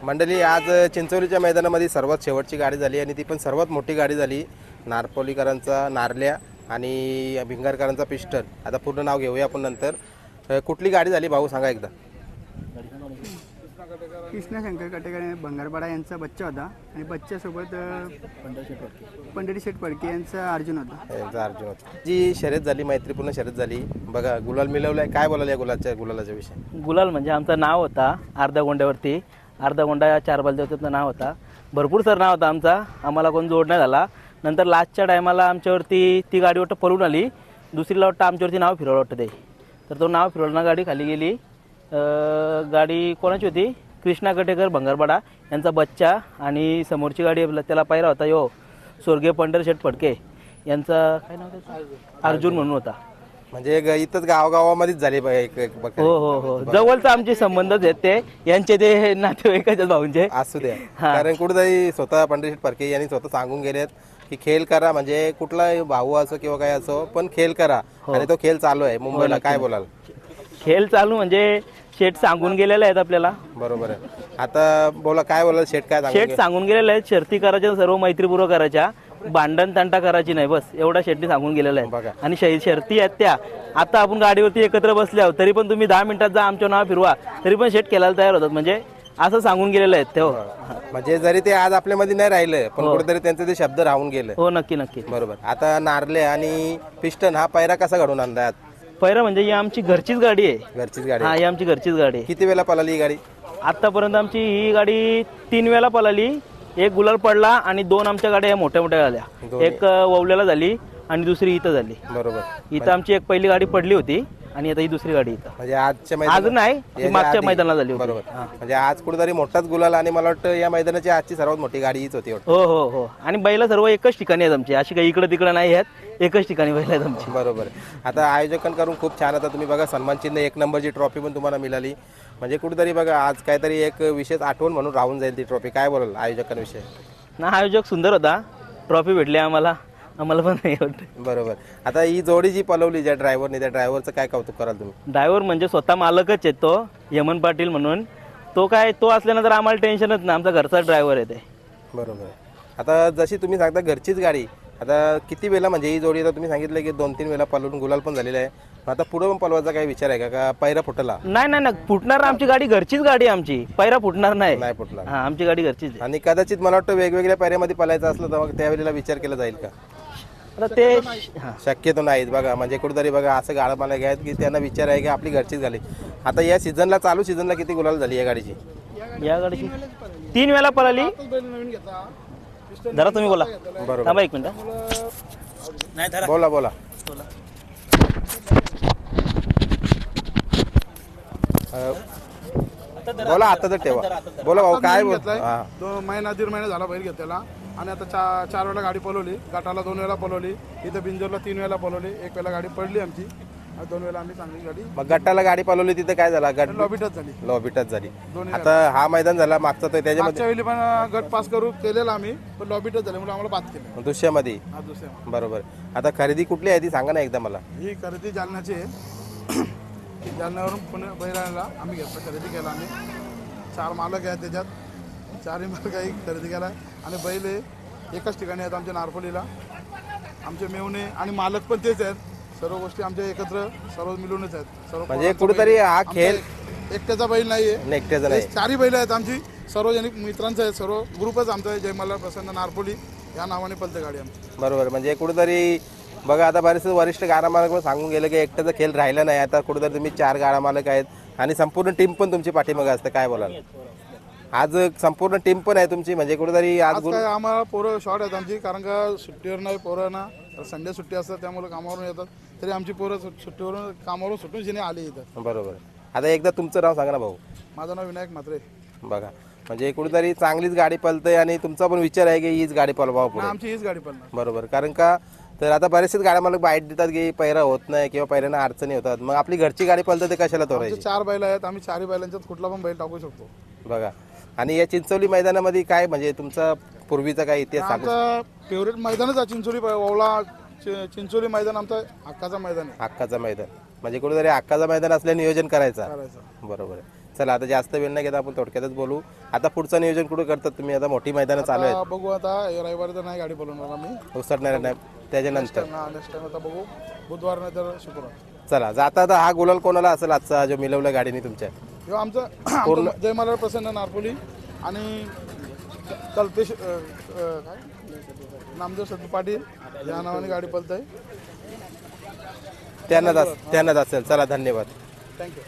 मंडळी आज चिंचोलीच्या मैदानामध्ये सर्वात शेवटची गाडी झाली आणि ती पण सर्वात मोठी गाडी झाली. नारपोलीकरांचा नारल्या आणि भिंगारकरांचा पिस्टन. आता पूर्ण नाव घेऊया आपण नंतर. कुठली गाडी झाली भाऊ सांगा एकदा. कृष्णा शंकर कटेकर भंगारपाडा यांचा बच्चा होता आणि बच्च्यासोबत पंढरी शेठ फडके यांचा अर्जुन होता. यांचा अर्जुन होता. जी शर्यत झाली, मैत्रीपूर्ण शर्यत झाली. बघा गुलाल मिळवलाय. काय बोलाल या गुलालाच्या विषयी? गुलाल म्हणजे आमचं नाव होता अर्धा गोंड्यावरती. अर्धा गोंडा 4 बालदेवतेचं नाव होता. भरपूर सर नाव होता आमचा. आम्हाला कोण जोड नाही झाला. नंतर लास्टच्या टायमाला आमच्यावरती ती गाडी वाटतं पळून आली. दुसरीला वाटतं आमच्यावरती नाव फिरवलं वाटतं ते. तर तो नाव फिरवलं, गाडी खाली गेली. गाडी कोणाची होती? कृष्णा कटेकर भंगारपाडा यांचा बच्चा आणि समोरची गाडी त्याला पायरा होता यो स्वर्गीय पंढरी शेठ फडके यांचा काय नाव त्याचं? अर्जुन म्हणून होता. म्हणजे इथंच गावागावामध्येच झाली हो हो हो, जवळचं आमचे संबंधच आहेत ते. यांचे ते नातेवाईकाच्या भाऊंचे असू द्या. कारण कुठेतरी स्वतः पंढरी फडके यांनी स्वतः सांगून गेलेत की खेळ करा, म्हणजे कुठला भाऊ असो किंवा काय असो पण खेळ करा. आणि तो खेळ चालू आहे मुंबईला. काय बोलाल? खेळ चालू म्हणजे शेठ सांगून गेलेले आहेत आपल्याला. बरोबर आहे. आता बोला काय बोलाल शेठ? काय शेठ सांगून गेलेले आहेत शर्ती करायच्या सर्व मैत्रीपूर्वक करायच्या, भांडण तंटा करायची नाही, बस एवढा शेठनी सांगून गेलेला आहे. आणि शर्ती आहेत त्या. आता आपण गाडीवरती एकत्र बसले आहोत तरी पण तुम्ही 10 मिनिटात जा आमच्या नाव फिरवा तरी पण शेठ खेळायला तयार होतात. म्हणजे असं सांगून गेलेलं आहेत ते. म्हणजे जरी ते आज आपल्यामध्ये नाही राहिलं पण कुठेतरी त्यांचे ते शब्द राहून गेले. हो नक्की नक्की. बरोबर. आता नारले आणि पिस्टन हा पायरा कसा घडून आणलाय? पहिला म्हणजे ही आमची घरचीच गाडी आहे. घरचीच गाडी? हा, ही आमची घरचीच गाडी आहे. किती वेळा पळाली ही गाडी? आतापर्यंत आमची ही गाडी 3 वेळा पळाली. एक गुलाल पडला आणि 2 आमच्या गाड्या मोठ्या मोठ्या झाल्या. एक ववल्याला झाली आणि दुसरी इथं झाली. बरोबर. इथं आमची एक पहिली गाडी पडली होती आणि आता ही दुसरी गाडी इथं. म्हणजे आजच्या आज नाही, ही मागच्या मैदानाला झाली होती. बरोबर. म्हणजे आज कुठेतरी मोठाच गुलाल आणि मला वाटतं या मैदानाची आजची सर्वात मोठी गाडी हीच होती. हो हो हो. आणि बैला सर्व एकच ठिकाणी आहेत आमची, अशी काही इकडे तिकडे नाही आहेत, एकच ठिकाणी बैल आहेत आमची. बरोबर. आता आयोजकांकडून खूप छान. आता तुम्ही बघा सन्मान चिन्ह 1 नंबरची ट्रॉफी पण तुम्हाला मिळाली. म्हणजे कुठेतरी बघा आज काहीतरी एक विशेष आठवण म्हणून राहून जाईल ती ट्रॉफी. काय बोलाल आयोजकांविषयी? ना, आयोजक सुंदर होता. ट्रॉफी भेटली आम्हाला पण नाही वाटतं. बरोबर. आता ही जोडी जी पळवली ज्या ड्रायव्हरने, त्या ड्रायव्हरचं काय कौतुक कराल तुम्ही? ड्रायव्हर म्हणजे स्वतः मालकच आहे तो, यमन पाटील म्हणून. तो असल्यानंतर आम्हाला टेन्शनच नाही. आमचा घरचा ड्रायव्हर आहे ते. बरोबर. आता जशी तुम्ही सांगता घरचीच गाडी, आता किती वेळा म्हणजे ही जोडी आता तुम्ही सांगितलं की 2-3 वेळा पळवून गुलाल पण झालेला आहे. आता पुढे पण पळवायचा काही विचार आहे का? पैरा फुटला? नाही नाही नाही, फुटणार. आमची गाडी घरचीच गाडी आहे आमची. पैरा फुटणार नाही. नाही फुटला. हा, आमची गाडी घरचीच आहे. आणि कदाचित मला वाटतं वेगवेगळ्या पैऱ्यामध्ये पळायचं असलं तर मग त्यावेळेला विचार केला जाईल का? आता ते शक्यतो नाहीच. बघा म्हणजे कुठेतरी बघा असं गाडा मला घ्यायत की त्यांना विचार आहे की आपली घरचीच गाडी. आता या सीझनला, चालू सीझनला किती गुलाल झाली या गाडीची? या गाडीची 3 वेळा पळाली. जरा तुम्ही बोला. बरोबर. थांबा 1 मिनिट. बोला बोला. बोला आता तर ठेवा. बोला भाऊ काय बोलताय? 2 महिना 1.5 महिना झाला बैल घेतलेला आणि आता 4 वेळा गाडी पळवली. गटाला 2 वेळा पळवली. इथं बिंजोरला 3 वेळा पळवली. 1 वेळा गाडी पडली आमची. 2 वेळा आम्ही चांगली गाडी. मग गटाला गाडी पळवली तिथे काय झाला? गट लॉबीटच झाली. लॉबीटच झाली. आता हा मैदान झाला मागचा तर त्याच्यामध्ये मागच्या वेळी पण गट पास करू केलेला आम्ही, पण लॉबीटच झाली म्हणून आम्हाला बात केली दुसऱ्यामध्ये. दुसऱ्या. बरोबर. आता खरेदी कुठली आहे ती सांगा ना एकदा मला. ही खरेदी जालन्याची आहे. जालन्यावरून पुणे बैलाला आम्ही घेतला, खरेदी केला आम्ही. 4 मालक आहेत त्याच्यात. 4ही मालक काही खरेदी केला आणि बैल एकाच ठिकाणी आहेत आमच्या नारपोलीला. आमचे मेवणे आणि मालक पण तेच आहेत. सर्व गोष्टी आमच्या एकत्र सर्व मिळूनच आहेत. सर्व म्हणजे कुठेतरी हा खेळ एकट्याचा बैल नाहीये. एकट्याचा नाही. 4ही बैल आहेत आमची. सार्वजनिक मित्रांचं आहे. सर्व ग्रुपच आमचा आहे. जयमल्ला प्रसन्न नारपोली या नावाने पळते गाडी आमची. बरोबर. म्हणजे कुठेतरी बघा आता बरेच वरिष्ठ गाडा मालक पण सांगून गेले की एकट्याचा खेळ राहिला नाही. आता कुठेतरी तुम्ही 4 गाडा मालक आहेत आणि संपूर्ण टीम पण तुमची पाठीमागे असते. काय बोलाल? आज संपूर्ण टीम पण आहे तुमची. म्हणजे कुठेतरी आज काय आम्हाला पोरं शॉर्ट आहेत आमची, कारण का सुट्टीवर नाही पोरांना. संडे सुट्टी असतात त्यामुळे कामावरून येतात. तरी आमची पोरं सुट्टीवरून कामावरून सुटून जिने आली इथं. बरोबर. आता एकदा तुमचं नाव सांगा ना भाऊ. माझं नाव विनायक म्हात्रे. बघा म्हणजे कुठेतरी चांगलीच गाडी पळते आणि तुमचा पण विचार आहे की हीच गाडी पळवावं पुढे. आमची हीच गाडी पळणार. बरोबर. कारण का तर आता बरेचसेच गाड्या मला बाईट देतात की पैरा होत नाही किंवा पैऱ्यांना अडचणी होतात. मग आपली घरची गाडी पळते ते कशाला तोरायची? 4 बैल आहेत आम्ही. 4ही बैलांच्यात कुठला पण बैल टाकू शकतो. बघा. आणि या चिंचोली मैदानामध्ये काय म्हणजे तुमचा पूर्वीचा काय इतिहास सांगू? आमचा फेवरेट मैदानच आहे चिंचोली. ओवळा चिंचोली मैदान आमचा हक्काचा मैदान आहे. हक्काचा मैदान म्हणजे कुठेतरी हक्काचा मैदान असल्या नियोजन करायचा. बरोबर आहे. चला आता जास्त वेळ नाही घेता आपण थोडक्यातच बोलू. आता पुढचं नियोजन कुठं करतात तुम्ही? आता मोठी मैदानं चालू आहेत, बघू आता रविवारी तर नाही गाडी बोलवणार आम्ही. उसरणार नाही त्याच्यानंतर. नेक्स्ट टाइम आता बघू, बुधवार नाही तर शुक्रवार. चला जाता आता हा गुलाल कोणाला असेल आजचा जो मिळवला गाडीने तुमच्या? किंवा आमचं जय मल्हार प्रसन्न नारपोली आणि कल्पेश काय नामदेव सत्तू पाटील या नावाने गाडी पळत आहे. त्यांनाच असेल. चला धन्यवाद. थँक्यू.